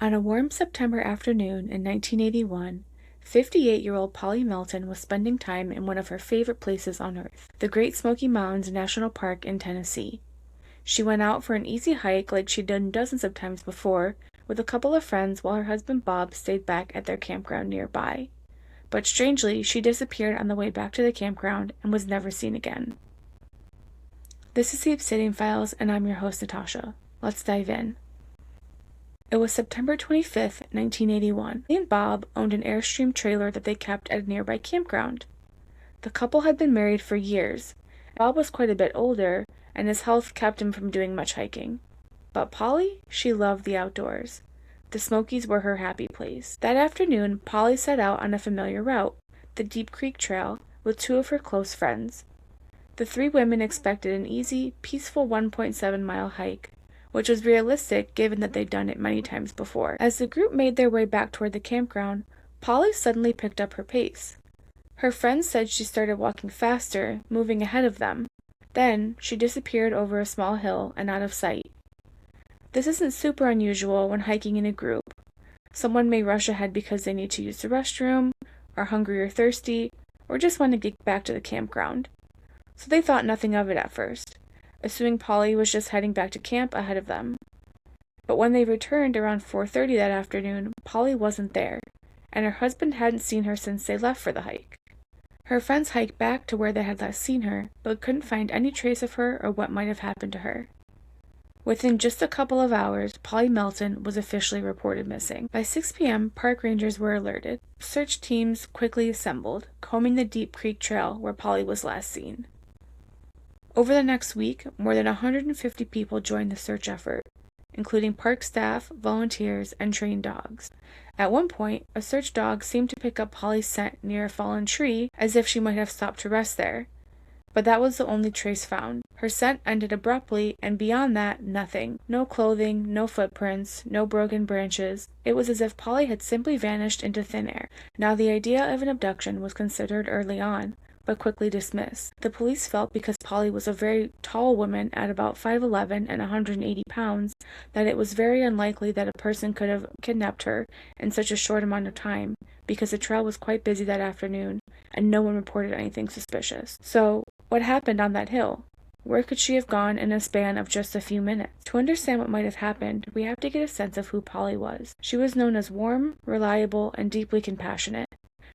On a warm September afternoon in 1981, 58-year-old Polly Melton was spending time in one of her favorite places on Earth, the Great Smoky Mountains National Park in Tennessee. She went out for an easy hike like she'd done dozens of times before, with a couple of friends while her husband Bob stayed back at their campground nearby. But strangely, she disappeared on the way back to the campground and was never seen again. This is the Obsidian Files, and I'm your host, Natasha. Let's dive in. It was September 25th, 1981. Polly and Bob owned an Airstream trailer that they kept at a nearby campground. The couple had been married for years. Bob was quite a bit older, and his health kept him from doing much hiking. But Polly, she loved the outdoors. The Smokies were her happy place. That afternoon, Polly set out on a familiar route, the Deep Creek Trail, with two of her close friends. The three women expected an easy, peaceful 1.7-mile hike, which was realistic given that they'd done it many times before. As the group made their way back toward the campground, Polly suddenly picked up her pace. Her friends said she started walking faster, moving ahead of them. Then, she disappeared over a small hill and out of sight. This isn't super unusual when hiking in a group. Someone may rush ahead because they need to use the restroom, are hungry or thirsty, or just want to get back to the campground. So they thought nothing of it at first, assuming Polly was just heading back to camp ahead of them. But when they returned around 4:30 that afternoon, Polly wasn't there, and her husband hadn't seen her since they left for the hike. Her friends hiked back to where they had last seen her, but couldn't find any trace of her or what might have happened to her. Within just a couple of hours, Polly Melton was officially reported missing. By 6 p.m., park rangers were alerted. Search teams quickly assembled, combing the Deep Creek Trail where Polly was last seen. Over the next week, more than 150 people joined the search effort, including park staff, volunteers, and trained dogs. At one point, a search dog seemed to pick up Polly's scent near a fallen tree, as if she might have stopped to rest there. But that was the only trace found. Her scent ended abruptly, and beyond that, nothing. No clothing, no footprints, no broken branches. It was as if Polly had simply vanished into thin air. Now, the idea of an abduction was considered early on, but quickly dismissed. The police felt because Polly was a very tall woman at about 5'11" and 180 pounds, that it was very unlikely that a person could have kidnapped her in such a short amount of time, because the trail was quite busy that afternoon, and no one reported anything suspicious. So, what happened on that hill? Where could she have gone in a span of just a few minutes? To understand what might have happened, we have to get a sense of who Polly was. She was known as warm, reliable, and deeply compassionate.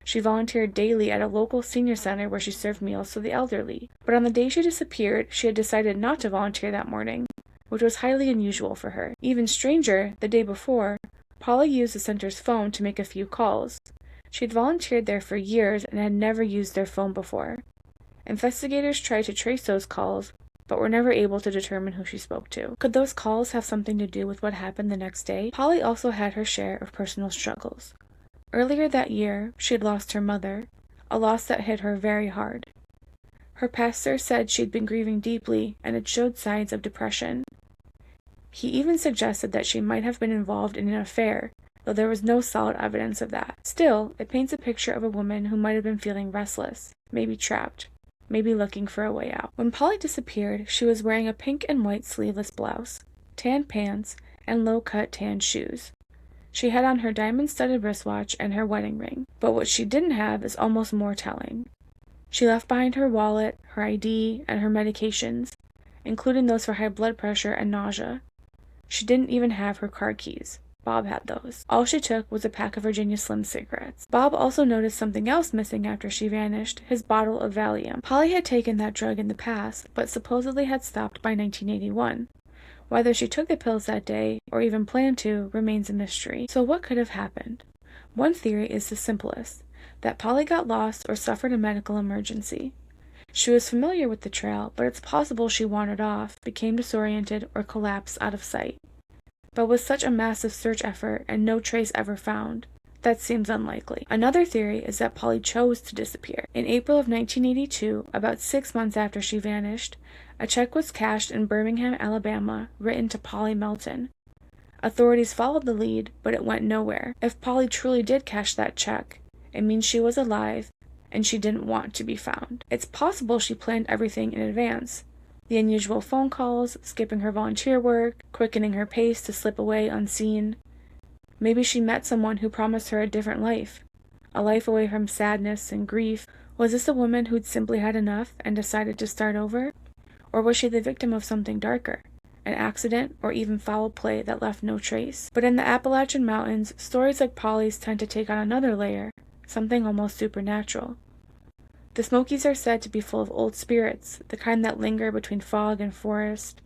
She volunteered daily at a local senior center where she served meals to the elderly. But on the day she disappeared, she had decided not to volunteer that morning, which was highly unusual for her. Even stranger, the day before, Polly used the center's phone to make a few calls. She had volunteered there for years and had never used their phone before. Investigators tried to trace those calls, but were never able to determine who she spoke to. Could those calls have something to do with what happened the next day? Polly also had her share of personal struggles. Earlier that year, she had lost her mother, a loss that hit her very hard. Her pastor said she'd been grieving deeply, and it showed signs of depression. He even suggested that she might have been involved in an affair, though there was no solid evidence of that. Still, it paints a picture of a woman who might have been feeling restless, maybe trapped, maybe looking for a way out. When Polly disappeared, she was wearing a pink and white sleeveless blouse, tan pants, and low-cut tan shoes. She had on her diamond-studded wristwatch and her wedding ring, but what she didn't have is almost more telling. She left behind her wallet, her ID, and her medications, including those for high blood pressure and nausea. She didn't even have her car keys. Bob had those. All she took was a pack of Virginia Slim cigarettes. Bob also noticed something else missing after she vanished, his bottle of Valium. Polly had taken that drug in the past, but supposedly had stopped by 1981. Whether she took the pills that day, or even planned to, remains a mystery. So what could have happened? One theory is the simplest, that Polly got lost or suffered a medical emergency. She was familiar with the trail, but it's possible she wandered off, became disoriented, or collapsed out of sight. But with such a massive search effort and no trace ever found, that seems unlikely. Another theory is that Polly chose to disappear. In April of 1982, about 6 months after she vanished, a check was cashed in Birmingham, Alabama, written to Polly Melton. Authorities followed the lead, but it went nowhere. If Polly truly did cash that check, it means she was alive, and she didn't want to be found. It's possible she planned everything in advance. The unusual phone calls, skipping her volunteer work, quickening her pace to slip away unseen. Maybe she met someone who promised her a different life, a life away from sadness and grief. Was this a woman who'd simply had enough and decided to start over? Or was she the victim of something darker, an accident or even foul play that left no trace? But in the Appalachian Mountains, stories like Polly's tend to take on another layer, something almost supernatural. The Smokies are said to be full of old spirits, the kind that linger between fog and forest.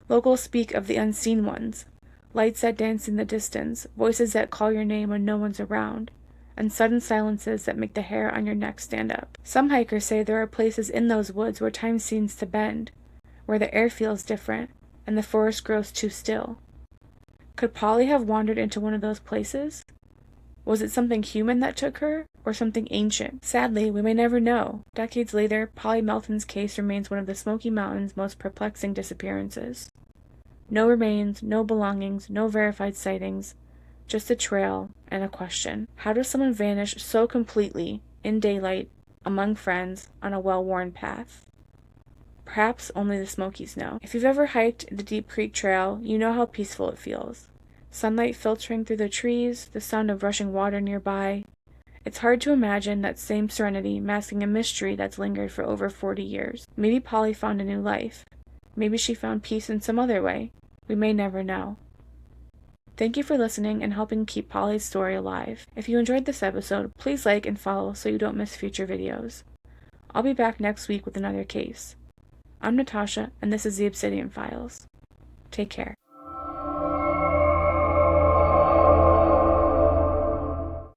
Locals speak of the unseen ones, lights that dance in the distance, voices that call your name when no one's around, and sudden silences that make the hair on your neck stand up. Some hikers say there are places in those woods where time seems to bend, where the air feels different, and the forest grows too still. Could Polly have wandered into one of those places? Was it something human that took her, or something ancient? Sadly, we may never know. Decades later, Polly Melton's case remains one of the Smoky Mountains' most perplexing disappearances. No remains, no belongings, no verified sightings, just a trail and a question. How does someone vanish so completely, in daylight, among friends, on a well-worn path? Perhaps only the Smokies know. If you've ever hiked the Deep Creek Trail, you know how peaceful it feels. Sunlight filtering through the trees, the sound of rushing water nearby. It's hard to imagine that same serenity masking a mystery that's lingered for over 40 years. Maybe Polly found a new life. Maybe she found peace in some other way. We may never know. Thank you for listening and helping keep Polly's story alive. If you enjoyed this episode, please like and follow so you don't miss future videos. I'll be back next week with another case. I'm Natasha, and this is the Obsidian Files. Take care.